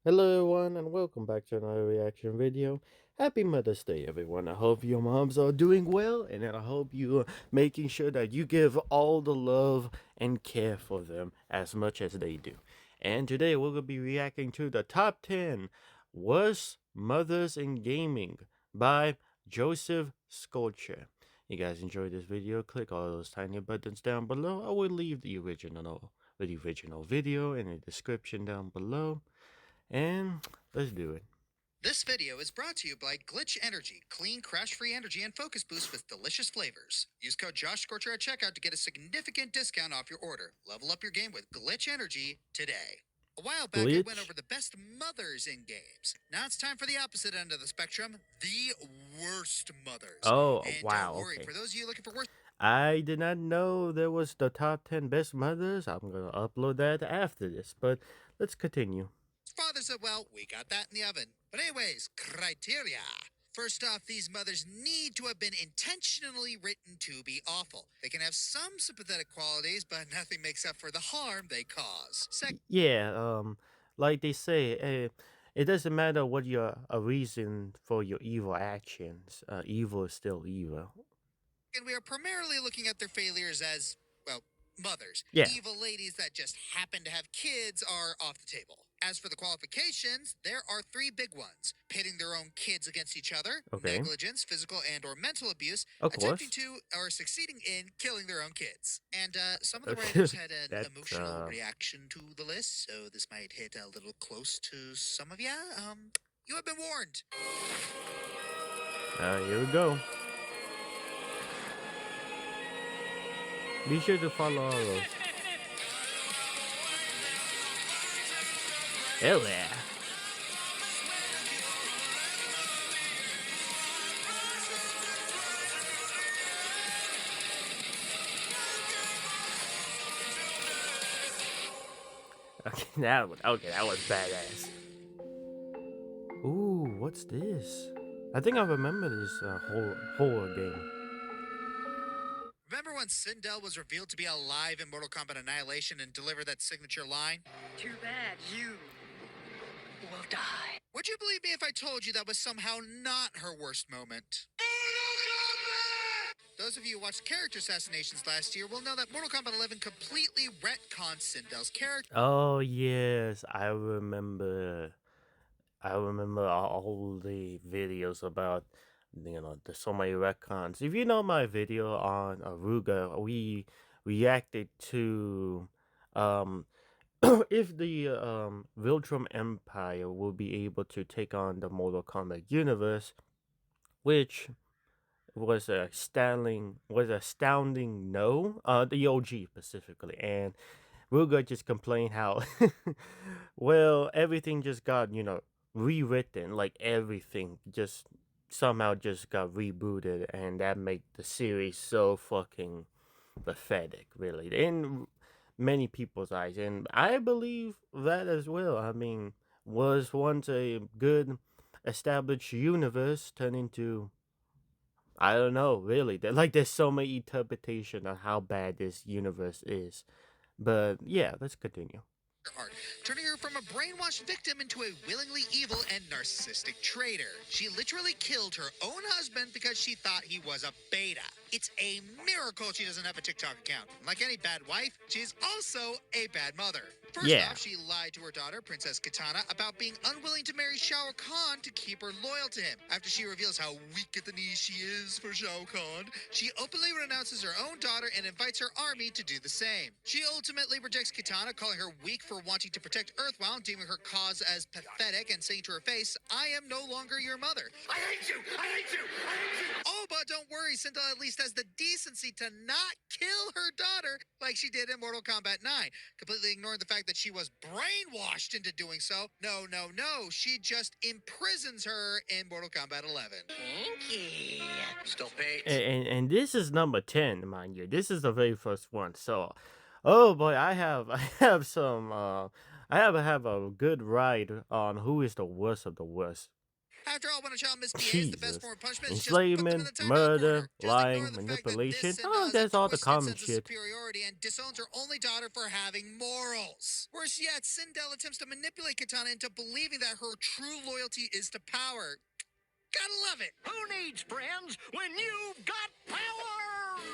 Hello everyone and welcome back to another reaction video. Happy Mother's Day everyone. I hope your moms are doing well and I hope you are making sure that you give all the love and care for them as much as they do. And today we're going to be reacting to the top 10 worst mothers in gaming by Joshscorcher. You guys enjoyed this video, click all those tiny buttons down below. I will leave the original video in the description down below. And let's do it. This video is brought to you by Glitch Energy, clean, crash-free energy and focus boost with delicious flavors. Use code Joshscorcher at checkout to get a significant discount off your order. Level up your game with Glitch Energy today. A while back, I went Glitch. over the best mothers in games. Now it's time for the opposite end of the spectrum, the worst mothers. Oh, And wow. don't worry, Okay. for those of you looking for worst I did not know there was the top 10 best mothers. I'm going to upload that after this, but let's continue. fathers said, well, we got that in the oven. But anyways, criteria. First off, these mothers need to have been intentionally written to be awful. They can have some sympathetic qualities, but nothing makes up for the harm they cause. Second, Yeah, like they say, it doesn't matter what your a reason for your evil actions. Evil is still evil. we are primarily looking at their failures as, well, mothers. Yeah. Evil ladies that just happen to have kids are off the table. As for the qualifications, there are three big ones: pitting their own kids against each other, Okay. negligence, physical and or mental abuse, Of attempting course. to or succeeding in killing their own kids. And some of the Okay. writers had an That's emotional reaction to the list, so this might hit a little close to some of ya. You have been warned. here we go. Be sure to follow all those. Hell yeah. Okay, that was badass. Ooh, what's this? I think I remember this horror game. Remember when Sindel was revealed to be alive in Mortal Kombat Annihilation and delivered that signature line? Too bad you will die. Would you believe me if I told you that was somehow not her worst moment? Those of you who watched character assassinations last year will know that Mortal Kombat 11 completely retcons Sindel's character. Oh yes, I remember. I remember all the videos about there's so many retcons. If you know my video on Aruga, we reacted to um if the Viltrum Empire will be able to take on the Mortal Kombat universe, which was astounding no, the OG specifically. And Ruga just complained how well everything just got, rewritten, like everything just somehow just got rebooted, and that made the series so fucking pathetic, really, in many people's eyes. And I believe that as well. I mean, was once a good established universe turned into, I don't know, really. There's so many interpretation on how bad this universe is. But yeah, let's continue. Art, turning her from a brainwashed victim into a willingly evil and narcissistic traitor. She literally killed her own husband because she thought he was a beta. It's a miracle she doesn't have a TikTok account. Like any bad wife, she's also a bad mother. First Yeah. off, she lied to her daughter, Princess Katana, about being unwilling to marry Shao Kahn to keep her loyal to him. After she reveals how weak at the knees she is for Shao Kahn, she openly renounces her own daughter and invites her army to do the same. She ultimately rejects Katana, calling her weak for wanting to protect Earthbound, deeming her cause as pathetic, and saying to her face, "I am no longer your mother." I hate you! I hate you! I hate you! Oh, but don't worry, Sindel at least has the decency to not kill her daughter like she did in Mortal Kombat 9, completely ignoring the fact that she was brainwashed into doing so. No, no, no, she just imprisons her in Mortal Kombat 11. Kinky. Stop it. And this is number 10, mind you. This is the very first one. So, oh boy, I have I have some I have a good ride on who is the worst of the worst. After all, when a child misbehaves, the best Jesus. form of punishment is just put them in Enslavement, the timeout corner. murder, Just ignore lying, the fact that this manipulation. Oh, Cinderella has a that's all the twisted common sense of shit. superiority and disowns her only daughter for having morals. Worse yet, Cinderella attempts to manipulate Katana into believing that her true loyalty is to power. Gotta love it. Who needs friends when you've got power?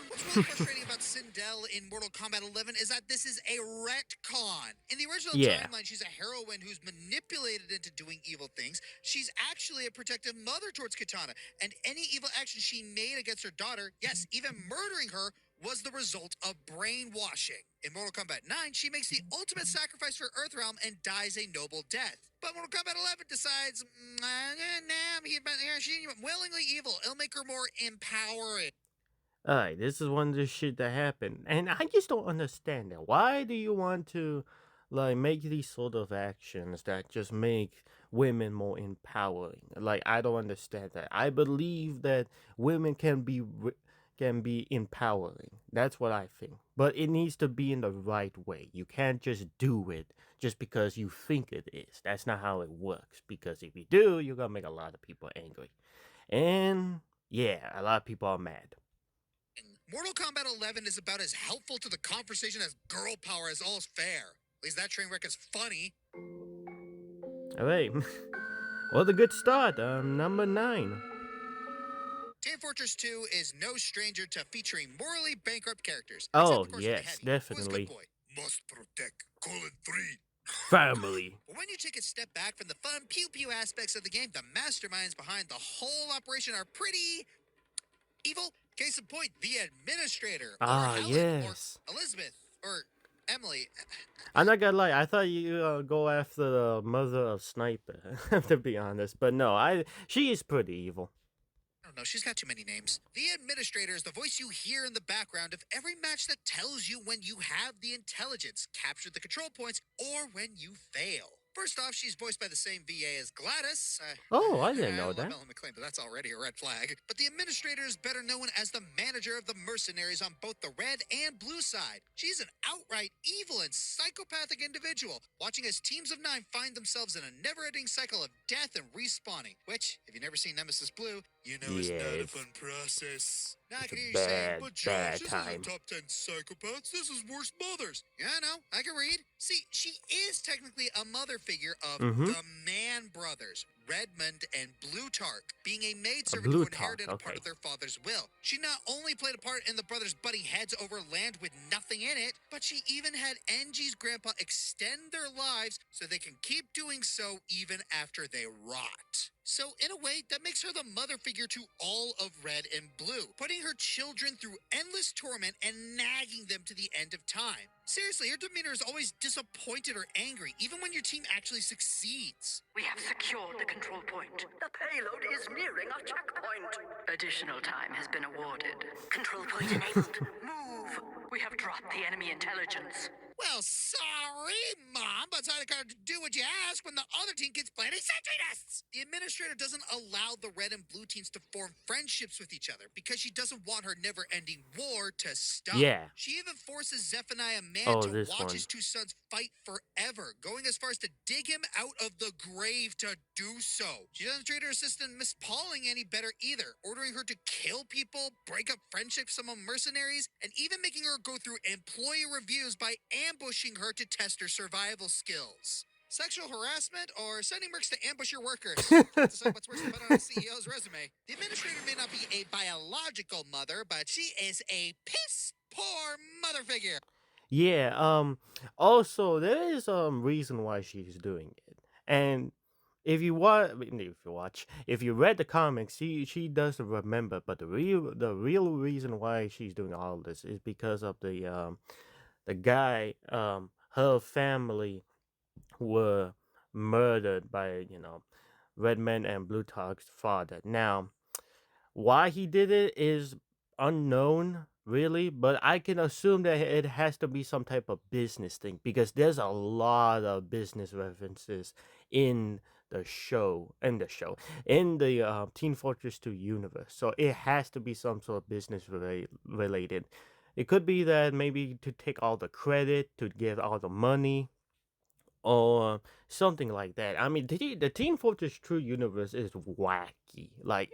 What's really frustrating about Sindel in Mortal Kombat 11 is that this is a retcon. In the original Yeah. timeline, she's a heroine who's manipulated into doing evil things. She's actually a protective mother towards Katana, and any evil action she made against her daughter, yes, even murdering her, was the result of brainwashing. In Mortal Kombat 9, she makes the ultimate sacrifice for Earthrealm and dies a noble death. But Mortal Kombat 11 decides, she's willingly evil. It'll make her more empowering. Alright, this is one of the shit that happened. And I just don't understand that. Why do you want to like make these sort of actions that just make women more empowering? Like I don't understand that. I believe that women can be empowering. That's what I think. But it needs to be in the right way. You can't just do it just because you think it is. That's not how it works. Because if you do, you're gonna make a lot of people angry. And yeah, a lot of people are mad. Mortal Kombat 11 is about as helpful to the conversation as girl power as all's fair. At least that train wreck is funny. Alright. Well, a good start. Number 9. Team Fortress 2 is no stranger to featuring morally bankrupt characters. Except, Oh, of course, for the yes, heavy. definitely. Who's good boy? Must protect: 3. Family. But when you take a step back from the fun pew-pew aspects of the game, the masterminds behind the whole operation are pretty evil. Case in point, the administrator, or Helen, Yes. or Elizabeth, or Emily. I'm not gonna lie. I thought you go after the mother of Sniper, to be honest. But no, she is pretty evil. I don't know, she's got too many names. The administrator is the voice you hear in the background of every match that tells you when you have the intelligence, captured the control points, or when you fail. First off, she's voiced by the same VA as Gladys. Oh, I didn't know love that. Ellen McClain, but that's already a red flag. But the administrator is better known as the manager of the mercenaries on both the red and blue side. She's an outright evil and psychopathic individual, watching as teams of 9 find themselves in a never-ending cycle of death and respawning, which, if you've never seen Nemesis Blue, you know it's not a fun process. Now I can hear you saying, but Josh, this isn't top 10 psychopaths, this is worst mothers. Yeah, I know, I can read. See, she is technically a mother figure of the Man Brothers, Redmond and Blutarch, being a maidservant who inherited a part of their father's will. She not only played a part in the brothers butting heads over land with nothing in it, but she even had Engie's grandpa extend their lives so they can keep doing so even after they rot. So, in a way, that makes her the mother figure to all of Red and Blue, putting her children through endless torment and nagging them to the end of time. Seriously, her demeanor is always disappointed or angry, even when your team actually succeeds. We have secured the control point. The payload is nearing our checkpoint. Additional time has been awarded. Control point enabled. Move. We have dropped the enemy intelligence. Well, sorry, Mom, but I got to do what you ask when the other team gets planting sentry nests. The administrator doesn't allow the red and blue teams to form friendships with each other because she doesn't want her never-ending war to stop. Yeah. She even forces Zephaniah Man to watch one. his 2 sons fight forever, going as far as to dig him out of the grave to do so. She doesn't treat her assistant Miss Pauling any better either, ordering her to kill people, break up friendships among mercenaries, and even making her go through employee reviews by ambushing her to test her survival skills. Sexual harassment or sending mercs to ambush your workers? Decide what's worse to put on a CEO's resume. The administrator may not be a biological mother, but she is a piss poor mother figure. Yeah. Also, there is reason why she's doing it, and if you if you read the comics, she does remember. But the real reason why she's doing all this is because of the guy, her family were murdered by Redman and Blutarch's father. Now, why he did it is unknown, really, but I can assume that it has to be some type of business thing because there's a lot of business references in the Team Fortress 2 universe. So it has to be some sort of business related. It could be that maybe to take all the credit, to give all the money, or something like that. I mean, the Team Fortress True universe is wacky. Like,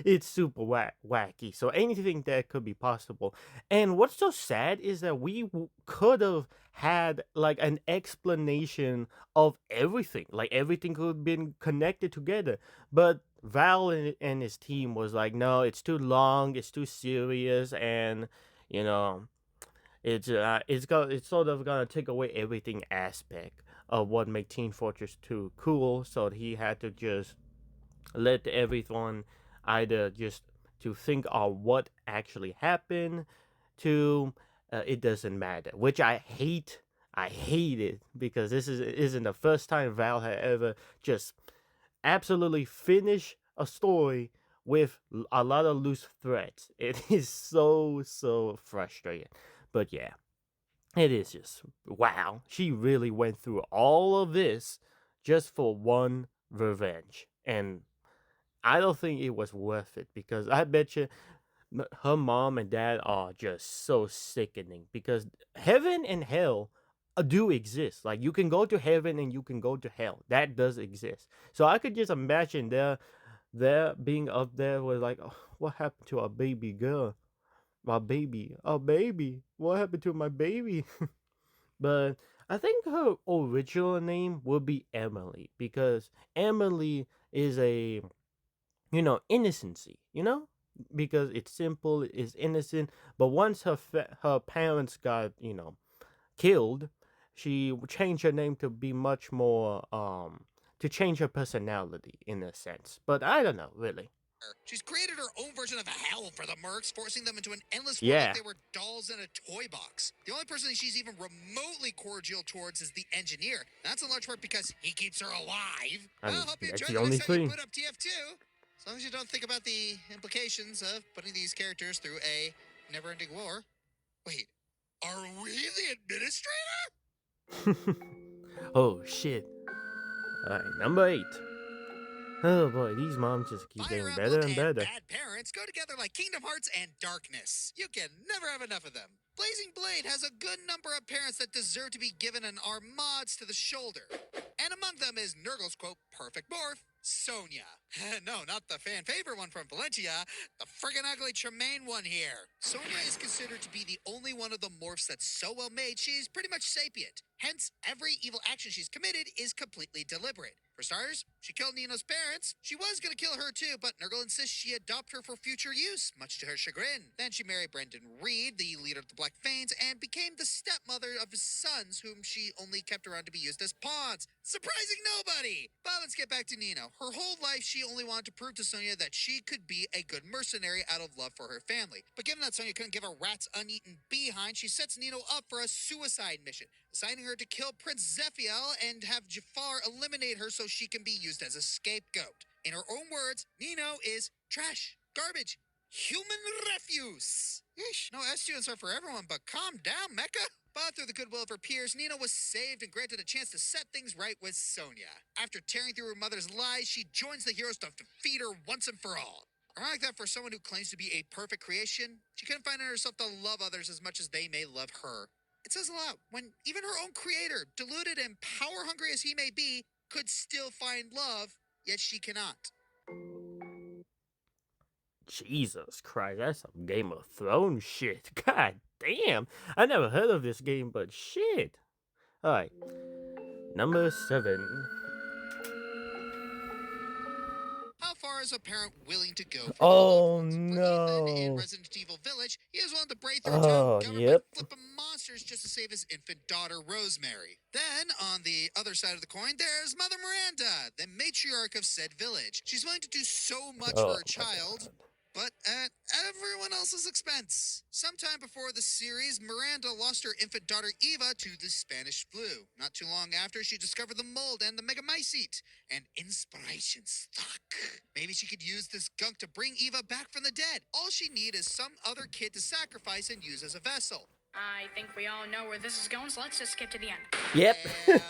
it's super wacky. So anything that could be possible. And what's so sad is that we could have had like an explanation of everything. Like everything could have been connected together. But Val and his team was like, no, it's too long, it's too serious, and you know, it's sort of gonna take away everything aspect of what made Team Fortress 2 cool. So he had to just let everyone either just to think on what actually happened to it doesn't matter, which I hate. I hate it because this isn't the first time Val had ever just absolutely finished a story with a lot of loose threads. It is so frustrating. But yeah, it is just wow. She really went through all of this just for one revenge. And I don't think it was worth it because I bet you her mom and dad are just so sickening because heaven and hell do exist. Like you can go to heaven and you can go to hell. That does exist. So I could just imagine their being up there was like, oh, what happened to our baby girl? Our baby. What happened to my baby? But I think her original name would be Emily because Emily is a innocency, because it's simple, it's innocent. But once her parents got killed, she changed her name to be much more to change her personality in a sense. But I don't know really. She's created her own version of hell for the mercs, forcing them into an endless war like Yeah, they were dolls in a toy box. The only person she's even remotely cordial towards is the engineer. That's in large part because he keeps her alive. I Well, mean hope you that's enjoy the the only next time you thing. boot up TF2. As long as you don't think about the implications of putting these characters through a never-ending war. Wait, are we the administrator? Oh shit! All right, number 8. Oh boy, these moms just keep Fire getting better Emblem and and better. Bad Parents go together like Kingdom Hearts and Darkness. You can never have enough of them. Blazing Blade has a good number of parents that deserve to be given an armades to the shoulder. And among them is Nurgle's quote, perfect morph, Sonia. No, not the fan favorite one from Valencia, the friggin' ugly Tremaine one here. Sonia is considered to be the only one of the morphs that's so well made, she's pretty much sapient. Hence, every evil action she's committed is completely deliberate. For starters, she killed Nino's parents. She was gonna kill her too, but Nurgle insists she adopt her for future use, much to her chagrin. Then she married Brendan Reed, the leader of the Black Fanes, and became the stepmother of his sons, whom she only kept around to be used as pawns. Surprising nobody! But let's get back to Nino. Her whole life, she only wanted to prove to Sonia that she could be a good mercenary out of love for her family. But given that Sonia couldn't give a rat's uneaten behind, she sets Nino up for a suicide mission, assigning her to kill Prince Zephiel and have Jafar eliminate her so she can be used as a scapegoat. In her own words, Nino is trash, garbage, human refuse. Yeesh, no S students are for everyone, but calm down, Mecca. But through the goodwill of her peers, Nina was saved and granted a chance to set things right with Sonia. After tearing through her mother's lies, she joins the heroes to defeat her once and for all. Ironic that for someone who claims to be a perfect creation, she couldn't find in herself to love others as much as they may love her. It says a lot when even her own creator, deluded and power hungry as he may be, could still find love, yet she cannot. Jesus Christ, that's some Game of Thrones shit. God damn, I never heard of this game, but shit. All right, number 7. How far is a parent willing to go for their loved Oh ones? For Ethan in no. Resident Evil Village, he is willing to brave through a town Oh governed by yep. flippin' monsters just to save his infant daughter, Rosemary. Then, on the other side of the coin, there's Mother Miranda, the matriarch of said village. She's willing to do so much for Oh her my child, god. but at everyone else's expense. Sometime before the series, Miranda lost her infant daughter Eva to the Spanish flu. Not too long after, she discovered the mold and the megamycete, and inspiration stuck. Maybe she could use this gunk to bring Eva back from the dead. All she needs is some other kid to sacrifice and use as a vessel. I think we all know where this is going, so let's just skip to the end. Yep. And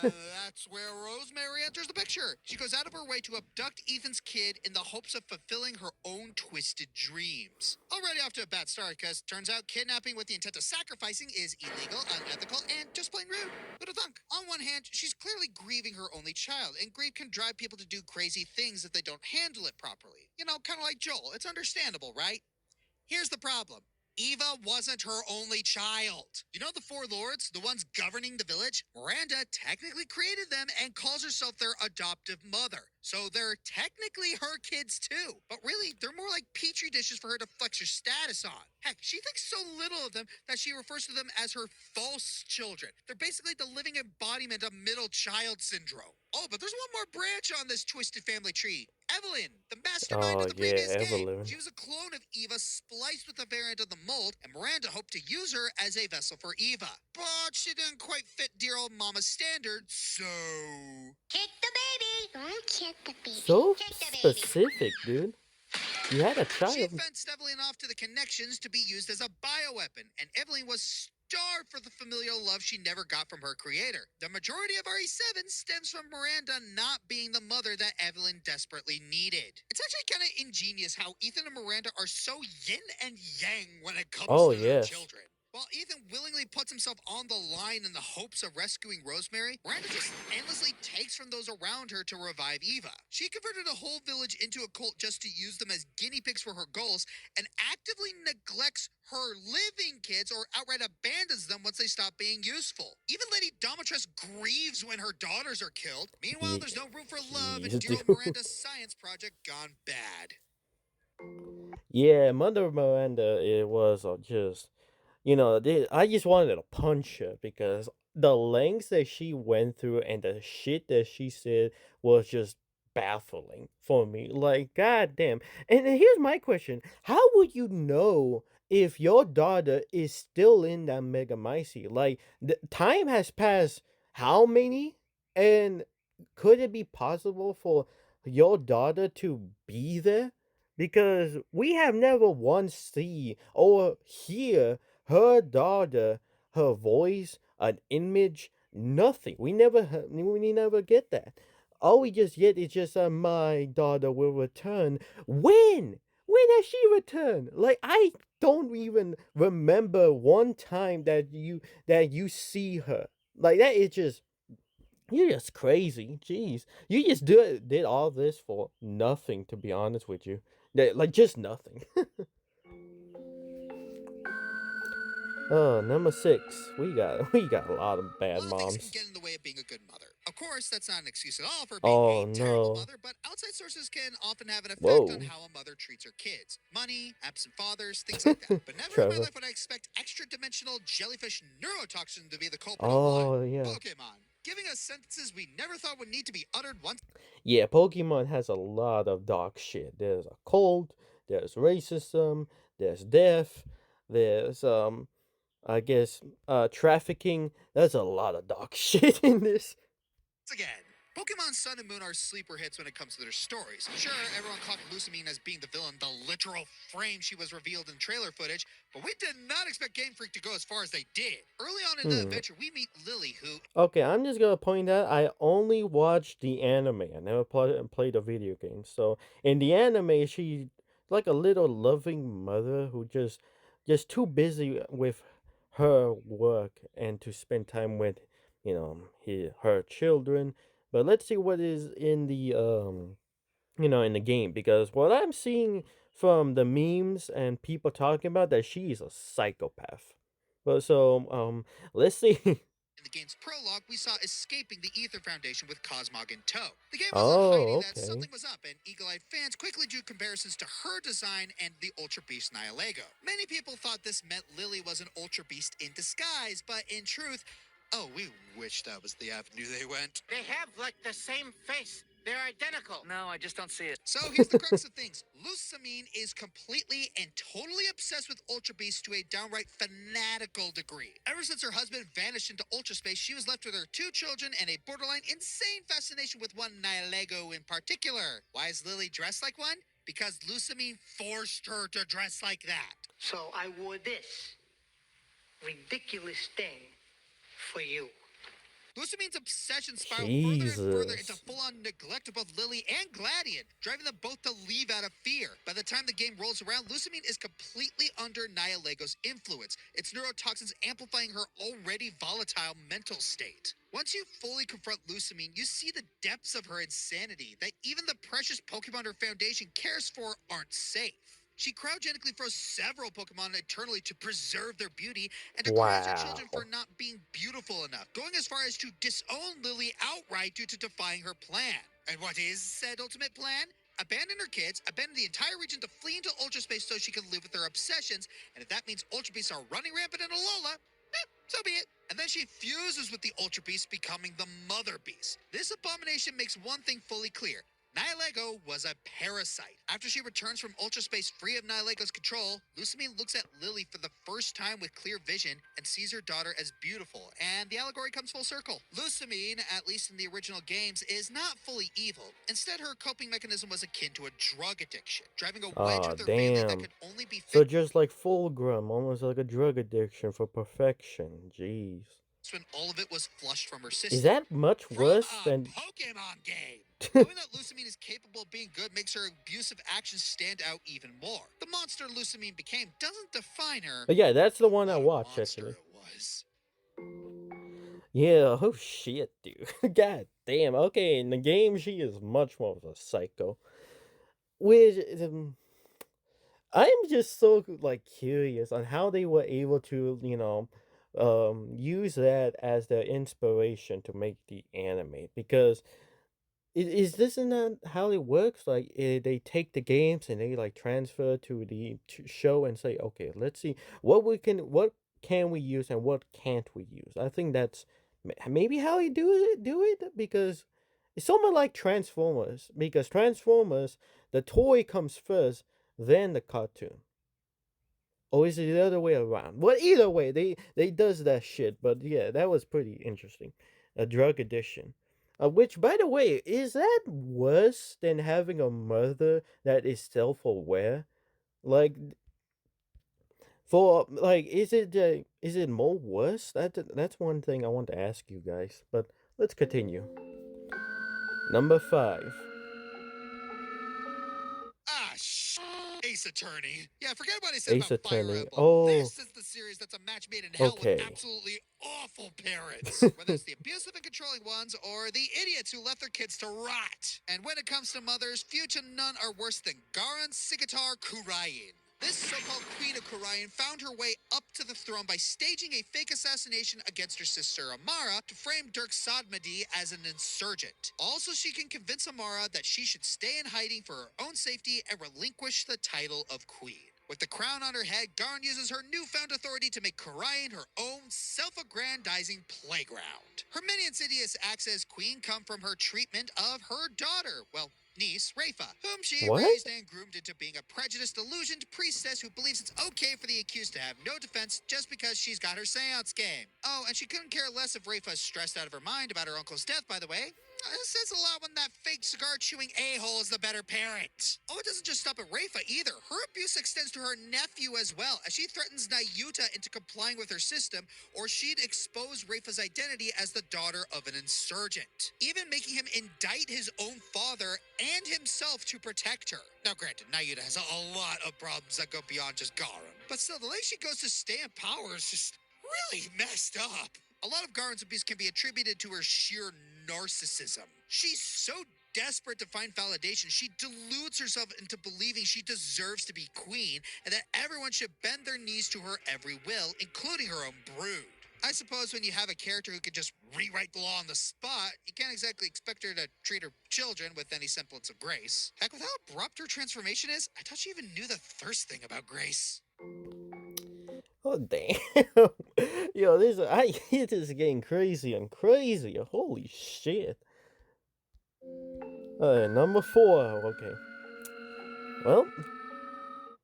that's where Rosemary enters the picture. capture. She goes out of her way to abduct Ethan's kid in the hopes of fulfilling her own twisted dreams. Already off to a bad start, because turns out kidnapping with the intent of sacrificing is illegal, unethical, and just plain rude. Who'd have thunk? On one hand, she's clearly grieving her only child, and grief can drive people to do crazy things if they don't handle it properly. You know, kind of like Joel. It's understandable, right? Here's the problem. Eva wasn't her only child. You know the four lords, the ones governing the village? Miranda technically created them and calls herself their adoptive mother. So they're technically her kids too. But really, they're more like petri dishes for her to flex her status on. Heck, she thinks so little of them that she refers to them as her false children. They're basically the living embodiment of middle child syndrome. Oh, but there's one more branch on this twisted family tree. Evelyn, the mastermind Oh of the yeah, previous game. Evelyn. She was a clone of Eva spliced with a variant of the mold, and Miranda hoped to use her as a vessel for Eva. But she didn't quite fit dear old mama's standards, so... Kick the baby! Don't kick the baby. So Kick the baby. specific, dude. You had a She child. fenced Evelyn off to the connections to be used as a bioweapon, and Evelyn was starved for the familial love she never got from her creator. The majority of RE7 stems from Miranda not being the mother that Evelyn desperately needed. It's actually kind of ingenious how Ethan and Miranda are so yin and yang when it comes Oh to their yes. children. While Ethan willingly puts himself on the line in the hopes of rescuing Rosemary, Miranda just endlessly takes from those around her to revive Eva. She converted a whole village into a cult just to use them as guinea pigs for her goals, and actively neglects her living kids or outright abandons them once they stop being useful. Even Lady Domitress grieves when her daughters are killed. Meanwhile, there's no room for love, and Jeez, dear old dude. Miranda's science project gone bad. Yeah, Mother Miranda, it was just, I just wanted to punch her because the lengths that she went through and the shit that she said was just baffling for me. Like, goddamn. And then here's my question: how would you know if your daughter is still in that Megamycete? Like, the time has passed how many? And could it be possible for your daughter to be there? Because we have never once see or hear her daughter, her voice, an image, nothing. We never get that. All we just get is just my daughter will return. When? When has she returned? Like, I don't even remember one time that you see her. Like, that is just, you're just crazy. Jeez. You just did all this for nothing, to be honest with you. Like, just nothing. Oh, number 6. We got a lot of A bad lot of things can moms. get in the way of being a good mother. Of course, that's not an excuse at all for being Oh a terrible no. mother, but outside sources can often have an effect on Whoa. how a mother treats her kids. Money, absent fathers, things like that. But never in my Trevor. life would I expect extra-dimensional jellyfish neurotoxin to be the culprit of one. Oh yeah. Pokemon, giving us sentences we never thought would need to be uttered once. Yeah, Pokemon has a lot of dark shit. There's a cult, there's racism, there's death, there's I guess trafficking. There's a lot of dark shit in this. Again, Pokemon Sun and Moon are sleeper hits when it comes to their stories. Sure, everyone caught Lusamine as being the villain, the literal frame she was revealed in trailer footage, but we did not expect Game Freak to go as far as they did. Early on in the adventure, we meet Lily, who... Okay, I'm just gonna point out I only watched the anime. I never played the video game. So in the anime, she's like a little loving mother who just too busy with her work and to spend time with her children. But let's see what is in the in the game, because what I'm seeing from the memes and people talking about that she's a psychopath. But so let's see. in the game's prologue, we saw escaping the Ether Foundation with Cosmog in tow. The game wasn't Oh, hiding that okay. something was up, and eagle-eyed fans quickly drew comparisons to her design and the Ultra Beast Nihilego. Many people thought this meant Lily was an Ultra Beast in disguise, but in truth, oh, we wish that was the avenue they went. They have like the same face. They're identical. No, I just don't see it. So here's the crux of things. Lusamine is completely and totally obsessed with Ultra Beasts to a downright fanatical degree. Ever since her husband vanished into ultra space, she was left with her 2 children and a borderline insane fascination with one Nihilego in particular. Why is Lily dressed like one? Because Lusamine forced her to dress like that. So I wore this ridiculous thing for you. Lucamine's obsession spiraled further and further into Jesus. full-on neglect of both Lily and Gladian, driving them both to leave out of fear. By the time the game rolls around, Lucamine is completely under Nihilego's influence, its neurotoxins amplifying her already volatile mental state. Once you fully confront Lucamine, you see the depths of her insanity, that even the precious Pokemon her foundation cares for aren't safe. She cryogenically froze several Pokemon eternally to preserve their beauty and to criticize her Wow. children for not being beautiful enough, going as far as to disown Lily outright due to defying her plan. And what is said ultimate plan? Abandon her kids, abandon the entire region to flee into Ultra Space so she can live with her obsessions, and if that means Ultra Beasts are running rampant in Alola, so be it. And then she fuses with the Ultra Beast, becoming the Mother Beast. This abomination makes one thing fully clear. Nihilego was a parasite. After she returns from Ultra Space free of Nihilego's control, Lucamine looks at Lily for the first time with clear vision and sees her daughter as beautiful, and the allegory comes full circle. Lucamine, at least in the original games, is not fully evil. Instead, her coping mechanism was akin to a drug addiction, driving a wedge Oh, with her family that damn. could only be So fixed just like Fulgrim, almost like a drug addiction for perfection. Jeez. when all of it was flushed from her Is system. that much From worse a than... Pokemon game. Knowing that Lucamine is capable of being good makes her abusive actions stand out even more. The monster Lucamine became doesn't define her. Yeah, that's the one I What a watched, monster actually. it was. Yeah, oh shit, dude. God damn. Okay, in the game, she is much more of a psycho. Which, I'm just so, like, curious on how they were able to, use that as their inspiration to make the anime. Because is this not how it works? Like, they take the games and they like transfer to the show and say, okay, let's see what can we use and what can't we use. I think that's maybe how you do it because it's somewhat like Transformers. Because Transformers, the toy comes first, then the cartoon. Or is it the other way around? Well, either way, they does that shit. But yeah, that was pretty interesting. A drug addiction. Which, by the way, is that worse than having a mother that is self-aware? Like, is it more worse? That's one thing I want to ask you guys. But let's continue. Number 5. Ah, Ace Attorney. Yeah, forget what I said Ace about Fire Attorney. Emblem. Oh, This is the series that's a match made in hell with okay. absolutely awful parents. Whether it's the abusive and controlling ones or the idiots who left their kids to rot. And when it comes to mothers, few to none are worse than Garan Sigatar Kurayin. This so-called Queen of Kurayan found her way up to the throne by staging a fake assassination against her sister Amara to frame Dirk Sadmadi as an insurgent. Also, she can convince Amara that she should stay in hiding for her own safety and relinquish the title of queen. With the crown on her head, Garn uses her newfound authority to make Karayan her own self-aggrandizing playground. Her many insidious acts as queen come from her treatment of her daughter, niece, Rafa, whom she What? raised and groomed into being a prejudiced, delusioned priestess who believes it's okay for the accused to have no defense just because she's got her seance game. Oh, and she couldn't care less if Rafa's stressed out of her mind about her uncle's death, by the way. This says a lot when that fake cigar-chewing a-hole is the better parent. Oh, it doesn't just stop at Rafa either. Her abuse extends to her nephew as well, as she threatens Nayuta into complying with her system, or she'd expose Rafa's identity as the daughter of an insurgent, even making him indict his own father and himself to protect her. Now, granted, Nayuta has a lot of problems that go beyond just Garam, but still, the way she goes to stay in power is just really messed up. A lot of Garen's abuse can be attributed to her sheer narcissism. She's so desperate to find validation, she deludes herself into believing she deserves to be queen and that everyone should bend their knees to her every will, including her own brood. I suppose when you have a character who can just rewrite the law on the spot, you can't exactly expect her to treat her children with any semblance of grace. Heck, with how abrupt her transformation is, I thought she even knew the first thing about grace. Oh damn! Yo, it is getting crazier and crazier. Holy shit! Number 4. Okay. Well,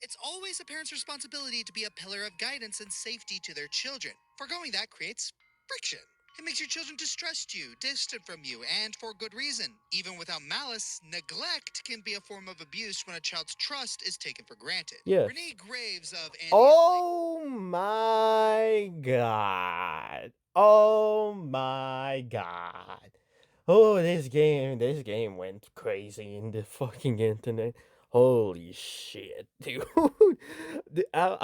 It's always a parent's responsibility to be a pillar of guidance and safety to their children. Forgoing that creates friction. It makes your children distrust you, distant from you, and for good reason. Even without malice, neglect can be a form of abuse when a child's trust is taken for granted. yes. Renee Graves of Andy Oh my god. Oh my god. Oh, this game went crazy in the fucking internet. Holy shit, dude.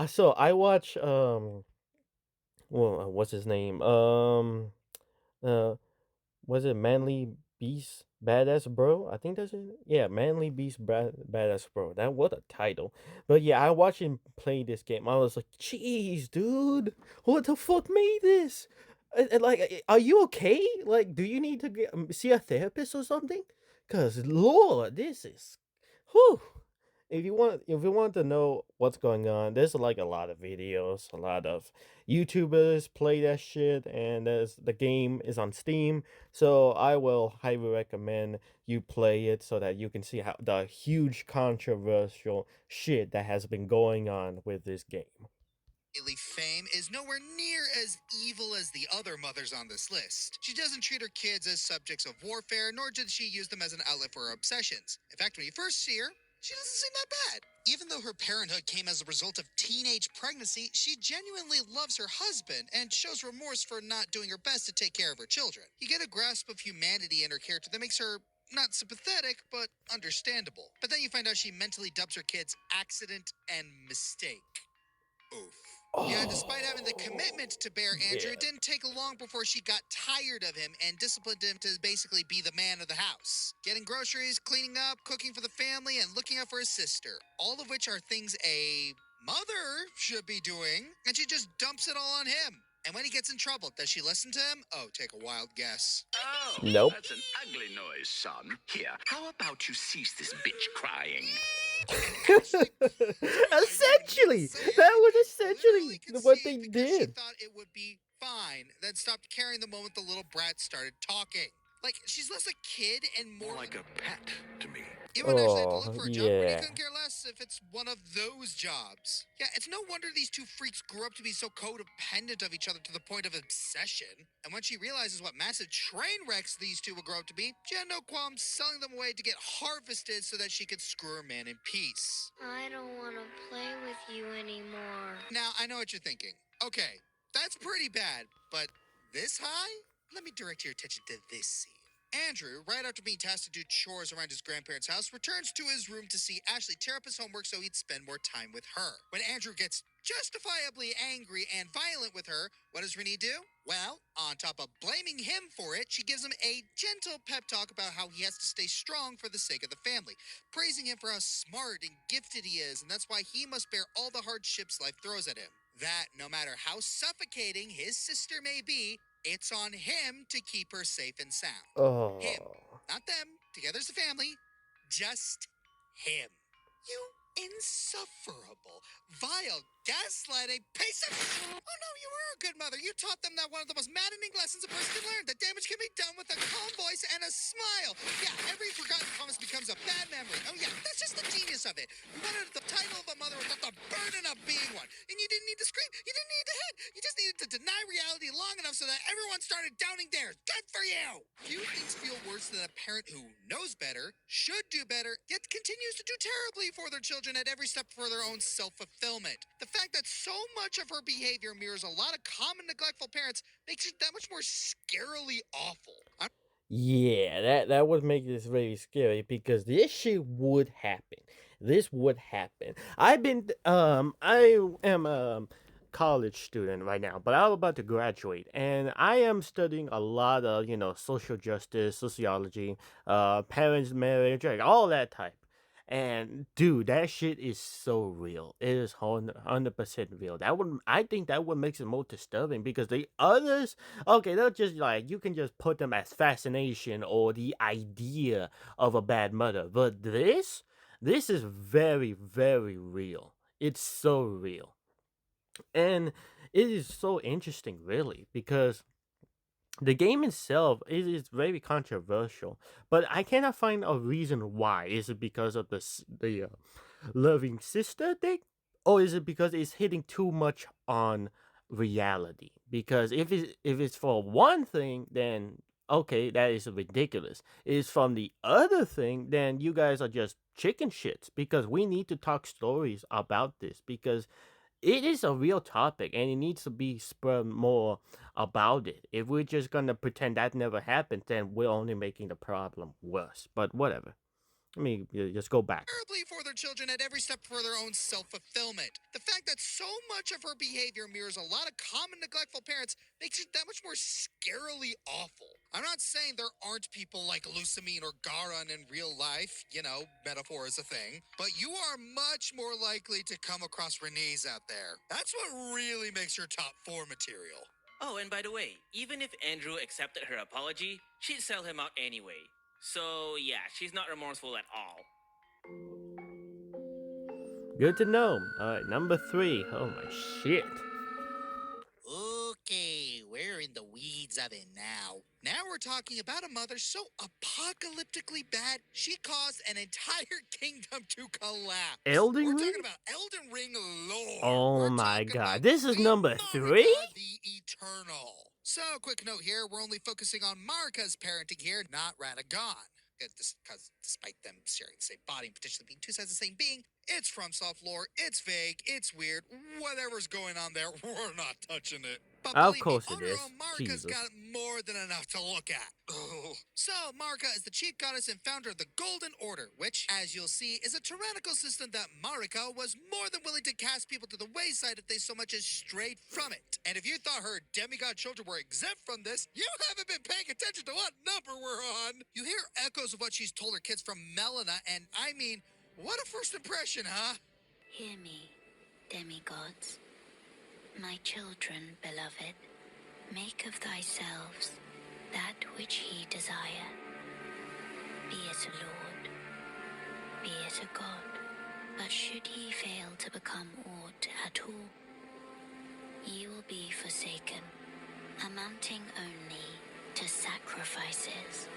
So I watch well, what's his name? Uh was it Manly Beast Badass Bro? I think that's it. Yeah, Manly Beast Badass Bro. That what a title. But yeah, I watched him play this game. I was like, "Jeez, dude, what the fuck made this? Like, are you okay? Like, do you need to see a therapist or something? Cause Lord, this is, whew." If you want to know what's going on, there's like a lot of videos, a lot of YouTubers play that shit, and the game is on Steam. So I will highly recommend you play it so that you can see how the huge controversial shit that has been going on with this game. Daily fame is nowhere near as evil as the other mothers on this list. She doesn't treat her kids as subjects of warfare, nor does she use them as an outlet for her obsessions. In fact, when you first see her, she doesn't seem that bad. Even though her parenthood came as a result of teenage pregnancy, she genuinely loves her husband and shows remorse for not doing her best to take care of her children. You get a grasp of humanity in her character that makes her not sympathetic, but understandable. But then you find out she mentally dubs her kids accident and mistake. Oof. Yeah, despite having the commitment Oh, to bear Andrew, yeah. it didn't take long before she got tired of him and disciplined him to basically be the man of the house. Getting groceries, cleaning up, cooking for the family, and looking out for his sister. All of which are things a mother should be doing, and she just dumps it all on him. And when he gets in trouble, does she listen to him? Oh, take a wild guess. Oh, Nope. that's an ugly noise, son. Here, how about you cease this bitch crying? And Ashley, I didn't even need to Essentially, say that it. was Literally essentially what they conceived because she did. thought it would be fine, then stopped caring the moment the little brat started talking. Like, she's less a kid and more Like a pet to me. even actually had to look Oh, for a job when he yeah. couldn't care less if it's one of those jobs. Yeah, it's no wonder these two freaks grew up to be so codependent of each other to the point of obsession. And when she realizes what massive train wrecks these two will grow up to be, she had no qualms selling them away to get harvested so that she could screw her man in peace. I don't want to play with you anymore. Now, I know what you're thinking. Okay, that's pretty bad, but this high? Let me direct your attention to this scene. Andrew, right after being tasked to do chores around his grandparents' house, returns to his room to see Ashley tear up his homework so he'd spend more time with her. When Andrew gets justifiably angry and violent with her, what does Renee do? Well, on top of blaming him for it, she gives him a gentle pep talk about how he has to stay strong for the sake of the family, praising him for how smart and gifted he is, and that's why he must bear all the hardships life throws at him. That no matter how suffocating his sister may be, it's on him to keep her safe and sound. Him, Oh. not them. Together as a family. Just him. You insufferable, vile, gaslighting piece of. Oh no, you were a good mother. You taught them that one of the most maddening lessons a person can learn: that damage can be done with a calm voice and a smile. Yeah, every forgotten promise becomes a bad memory. Oh yeah, that's just the genius of it. You wanted the title of a mother without the burden of being one, and you didn't need to scream. You didn't need to hit. You just needed to deny reality long enough so that everyone started downing theirs. Good for you. Few things feel worse than a parent who knows better, should do better, yet continues to do terribly for their children at every step for their own self-fulfillment. The fact that so much of her behavior mirrors a lot of common neglectful parents makes it that much more scarily awful. Yeah, that would make this very scary because this shit would happen. This would happen. I am a college student right now, but I'm about to graduate, and I am studying a lot of social justice, sociology, parents' marriage, like all that type. And dude, that shit is so real. It is 100% real. I think that what makes it more disturbing because the others, okay, they're just like you can just put them as fascination or the idea of a bad mother. But this is very, very real. It's so real. And it is so interesting, really, because the game itself is very controversial, but I cannot find a reason why. Is it because of the loving sister thing, or is it because it's hitting too much on reality? Because if it's for one thing, then okay, that is ridiculous. It's from the other thing, then you guys are just chicken shits. Because we need to talk stories about this because it is a real topic, and it needs to be spread more about it. If we're just gonna pretend that never happened, then we're only making the problem worse. But whatever. Let me just go back. Terribly for their children at every step for their own self-fulfillment. The fact that so much of her behavior mirrors a lot of common neglectful parents makes it that much more scarily awful. I'm not saying there aren't people like Lusamine or Garan in real life, you know, metaphor is a thing, but you are much more likely to come across Renee's out there. That's what really makes her top 4 material. Oh, and by the way, even if Andrew accepted her apology, she'd sell him out anyway. So, yeah, she's not remorseful at all. Good to know. Alright, number 3. Oh my shit. Okay, we're in the weeds of it now. Now we're talking about a mother so apocalyptically bad, she caused an entire kingdom to collapse. Elden We're Ring? talking about Elden Ring lore. Oh We're my talking god. about This is the number 3? Marika the Eternal. So, quick note here, we're only focusing on Marika's parenting here, not Radagon. Because despite them sharing the same body and potentially being 2 sides of the same being, it's from soft lore, it's vague, it's weird, whatever's going on there, we're not touching it. But Of believe course me, it on her is. own, Marika's Jesus. got more than enough to look at. So, Marika is the chief goddess and founder of the Golden Order, which, as you'll see, is a tyrannical system that Marika was more than willing to cast people to the wayside if they so much as strayed from it. And if you thought her demigod children were exempt from this, you haven't been paying attention to what number we're on. You hear echoes of what she's told her kids from Melina, and I mean, what a first impression, huh? Hear me, demigods. My children, beloved, make of thyselves that which ye desire. Be it a lord, be it a god. But should ye fail to become aught at all, ye will be forsaken, amounting only to sacrifices.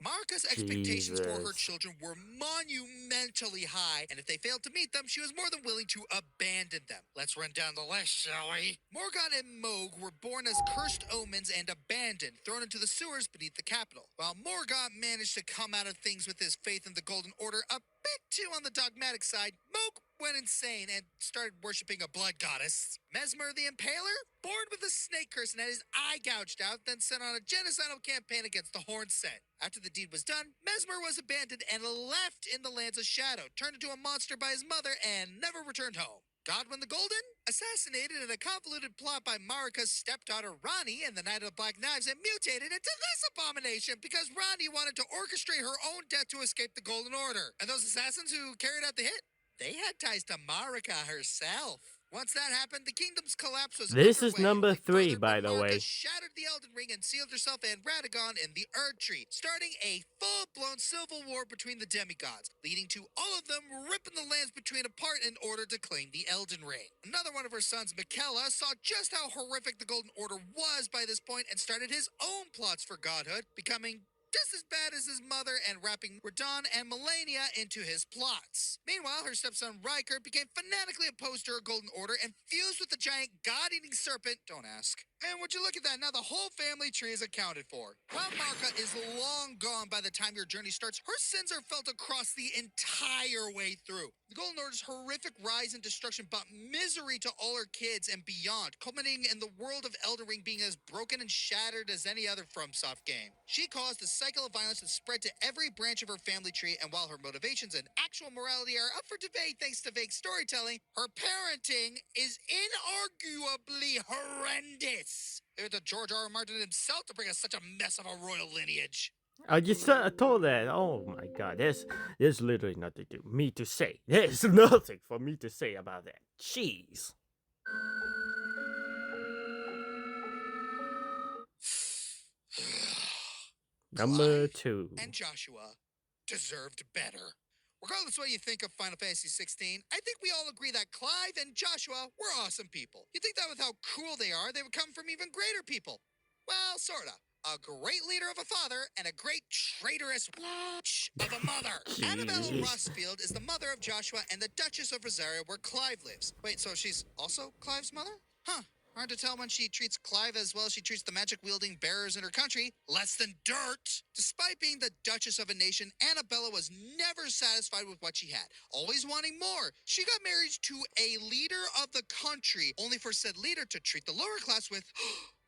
Marika's expectations for her Jesus. children were monumentally high, and if they failed to meet them, she was more than willing to abandon them. Let's run down the list, shall we? Morgott and Moog were born as cursed omens and abandoned, thrown into the sewers beneath the capital. While Morgott managed to come out of things with his faith in the Golden Order a bit too on the dogmatic side, Moog went insane and started worshipping a blood goddess. Mesmer the Impaler, born with a snake curse and had his eye gouged out, then sent on a genocidal campaign against the Horn Set. After the deed was done, Mesmer was abandoned and left in the Lands of Shadow, turned into a monster by his mother, and never returned home. Godwin the Golden, assassinated in a convoluted plot by Marika's stepdaughter Rani and the Knight of the Black Knives, and mutated into this abomination because Rani wanted to orchestrate her own death to escape the Golden Order. And those assassins who carried out the hit, they had ties to Marika herself. Once that happened, the kingdom's collapse was This is underway, number only 3, furthered by when the Marika way. shattered the Elden Ring and sealed herself and Radagon in the Erd Tree, starting a full-blown civil war between the demigods, leading to all of them ripping the lands between apart in order to claim the Elden Ring. Another one of her sons, Michaela, saw just how horrific the Golden Order was by this point and started his own plots for godhood, becoming just as bad as his mother and wrapping Radon and Melania into his plots. Meanwhile, her stepson Riker became fanatically opposed to her Golden Order and fused with the giant god-eating serpent, don't ask. And would you look at that, now the whole family tree is accounted for. While Marika is long gone by the time your journey starts, her sins are felt across the entire way through. The Golden Order's horrific rise and destruction brought misery to all her kids and beyond, culminating in the world of Elden Ring being as broken and shattered as any other FromSoft game. She caused a cycle of violence that spread to every branch of her family tree, and while her motivations and actual morality are up for debate thanks to vague storytelling, her parenting is inarguably horrendous. It was George R. R. Martin himself to bring us such a mess of a royal lineage. I just told that. Oh my god, there's literally nothing to me to say. There's nothing for me to say about that. Jeez. Number Clive 2. and Joshua deserved better. Regardless of what you think of Final Fantasy 16, I think we all agree that Clive and Joshua were awesome people. You think that with how cool they are, they would come from even greater people. Well, sorta. A great leader of a father and a great traitorous of a mother. Annabelle Jeez. Rustfield is the mother of Joshua and the Duchess of Rosaria, where Clive lives. Wait, so she's also Clive's mother? Huh. Hard to tell when she treats Clive as well as she treats the magic-wielding bearers in her country. Less than dirt. Despite being the Duchess of a nation, Annabella was never satisfied with what she had, always wanting more. She got married to a leader of the country, only for said leader to treat the lower class with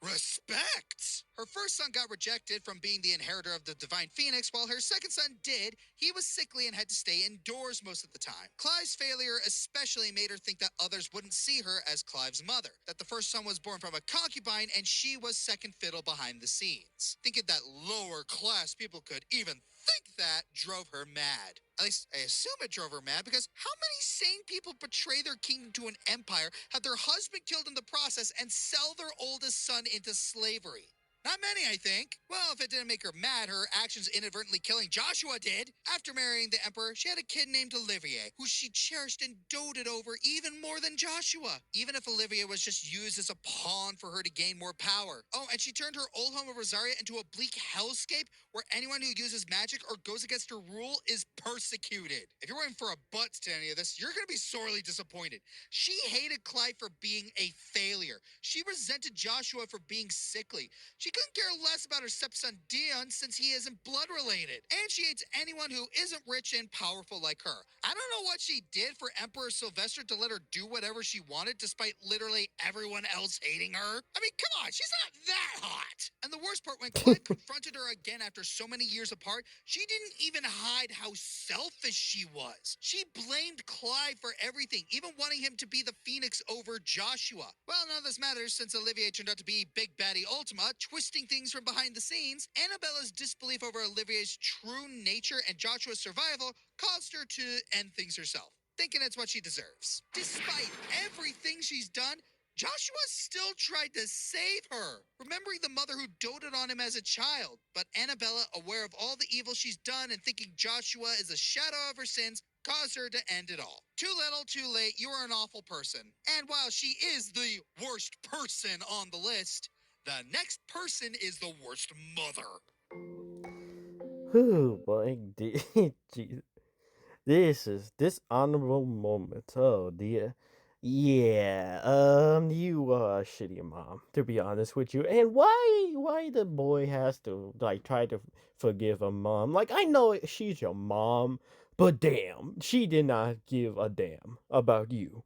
respect. Her first son got rejected from being the inheritor of the Divine Phoenix, while her second son did. He was sickly and had to stay indoors most of the time. Clive's failure especially made her think that others wouldn't see her as Clive's mother, that the first son was born from a concubine and she was second fiddle behind the scenes. Thinking that lower class people could even think that drove her mad. At least I assume it drove her mad, because how many sane people betray their kingdom to an empire, have their husband killed in the process, and sell their oldest son into slavery? Not many, I think. Well, if it didn't make her mad, her actions inadvertently killing Joshua did. After marrying the emperor, she had a kid named Olivier, who she cherished and doted over even more than Joshua, even if Olivier was just used as a pawn for her to gain more power. Oh, and she turned her old home of Rosaria into a bleak hellscape where anyone who uses magic or goes against her rule is persecuted. If you're waiting for a but to any of this, you're going to be sorely disappointed. She hated Clive for being a failure. She resented Joshua for being sickly. She couldn't care less about her stepson Dion since he isn't blood related. And she hates anyone who isn't rich and powerful like her. I don't know what she did for Emperor Sylvester to let her do whatever she wanted despite literally everyone else hating her. I mean, come on, she's not that hot. And the worst part, when Clive confronted her again after so many years apart, she didn't even hide how selfish she was. She blamed Clive for everything, even wanting him to be the Phoenix over Joshua. Well, none of this matters since Olivier turned out to be Big Baddie Ultima, twisting things from behind the scenes. Annabella's disbelief over Olivier's true nature and Joshua's survival caused her to end things herself, thinking it's what she deserves. Despite everything she's done, Joshua still tried to save her, remembering the mother who doted on him as a child. But Annabella, aware of all the evil she's done and thinking Joshua is a shadow of her sins, caused her to end it all. Too little, too late, you are an awful person. And while she is the worst person on the list, the next person is the worst mother. Oh boy, jeez. This honorable moment. Oh dear. Yeah, you are a shitty mom, to be honest with you. And why the boy has to like try to forgive a mom? Like, I know she's your mom, but damn, she did not give a damn about you.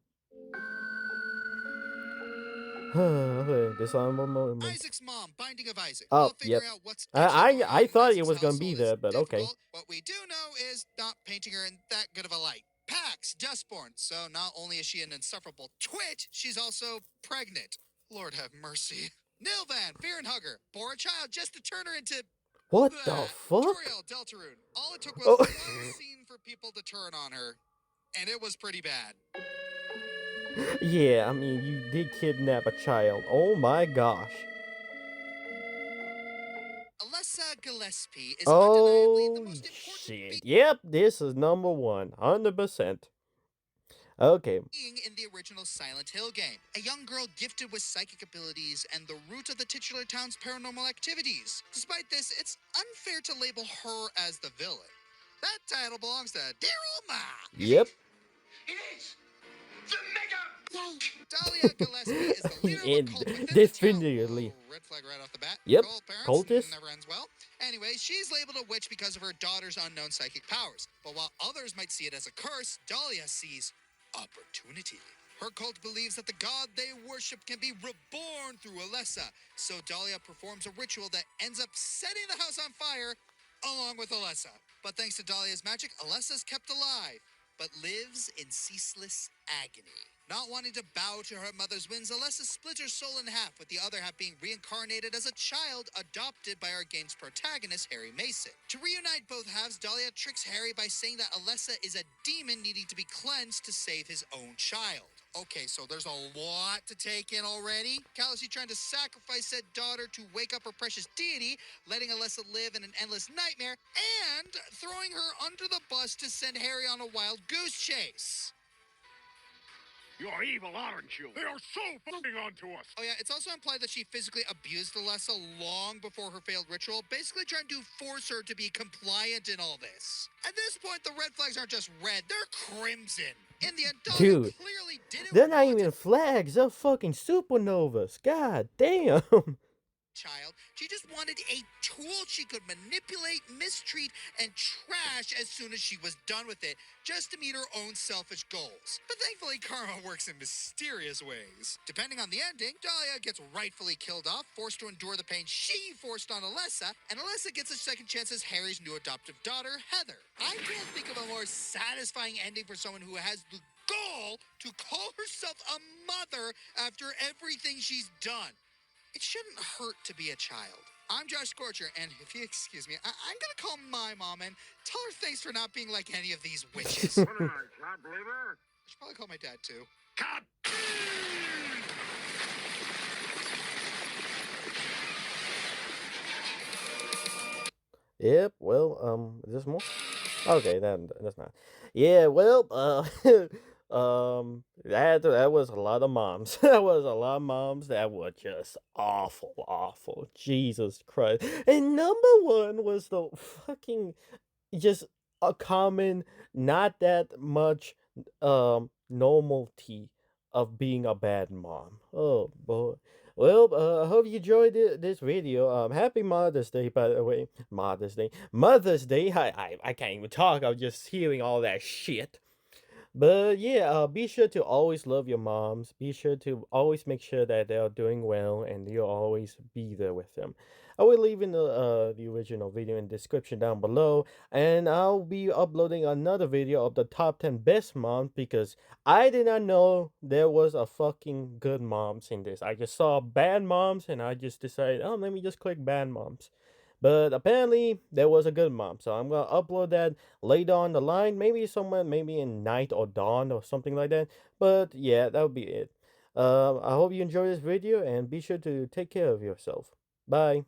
Okay, dishonorable moment. Isaac's mom, Binding of Isaac. Oh, Well, yep. figuring out what's actually going on I in thought it Isaac's was gonna be household is there, but okay. difficult. What we do know is not painting her in that good of a light. Pax, Dustborn. So not only is she an insufferable twit, she's also pregnant. Lord have mercy. Nilvan, Fear and Hugger, bore a child just to turn her into What the fuck? Toriel, Deltarune. All it took was Oh. one scene for people to turn on her, and it was pretty bad. Yeah, I mean, you did kidnap a child. Oh my gosh. Alessa Gillespie is undeniably the Oh most important shit. Yep, this is number 100%. Okay. being in the original Silent Hill game. A young girl gifted with psychic abilities and the root of the titular town's paranormal activities. Despite this, it's unfair to label her as the villain. That title belongs to dear old Ma. Yep. It is the mega. Yay. Dahlia Gillespie is the leader of a And cult within the town. definitely. Oh, red flag right off the bat. Yep. Cult parents Cultist. never ends well. Anyway, she's labeled a witch because of her daughter's unknown psychic powers. But while others might see it as a curse, Dahlia sees opportunity. Her cult believes that the god they worship can be reborn through Alessa. So Dahlia performs a ritual that ends up setting the house on fire along with Alessa. But thanks to Dahlia's magic, Alessa's kept alive, but lives in ceaseless agony. Not wanting to bow to her mother's whims, Alessa splits her soul in half, with the other half being reincarnated as a child adopted by our game's protagonist, Harry Mason. To reunite both halves, Dahlia tricks Harry by saying that Alessa is a demon needing to be cleansed to save his own child. Okay, so there's a lot to take in already. Callously trying to sacrifice said daughter to wake up her precious deity, letting Alessa live in an endless nightmare, and throwing her under the bus to send Harry on a wild goose chase. You're evil, aren't you? They are so fucking onto us. Oh yeah, it's also implied that she physically abused Alessa long before her failed ritual, basically trying to force her to be compliant in all this. At this point, the red flags aren't just red, they're crimson. In the end, Dahlia Dude, clearly didn't they're not want even to flags. They're fucking supernovas. God damn. child. She just wanted a tool she could manipulate, mistreat, and trash as soon as she was done with it, just to meet her own selfish goals. But thankfully, karma works in mysterious ways. Depending on the ending, Dahlia gets rightfully killed off, forced to endure the pain she forced on Alessa, and Alessa gets a second chance as Harry's new adoptive daughter, Heather. I can't think of a more satisfying ending for someone who has the gall to call herself a mother after everything she's done. It shouldn't hurt to be a child. I'm Joshscorcher, and if you excuse me, I'm gonna call my mom and tell her thanks for not being like any of these witches. I Can't believe her. should probably call my dad too. Cut! Yep, well, is this more? Okay, that's not. Yeah, well, that was a lot of moms. That was a lot of moms that were just awful, awful. Jesus Christ. And number one was the fucking just a common, not that much normality of being a bad mom. Oh boy. Well, I hope you enjoyed this video. Happy Mother's Day, by the way. Mother's Day. Mother's Day. I can't even talk. I'm just hearing all that shit. But yeah, be sure to always love your moms. Be sure to always make sure that they are doing well, and you'll always be there with them. I will leave in the original video in the description down below, and I'll be uploading another video of the top 10 best moms because I did not know there was a fucking good moms in this. I just saw bad moms, and I just decided, oh, let me just click bad moms. But apparently there was a good mom, so I'm gonna upload that later on the line, maybe somewhere, maybe in night or dawn or something like that. But yeah, that would be it. I hope you enjoy this video and be sure to take care of yourself. Bye.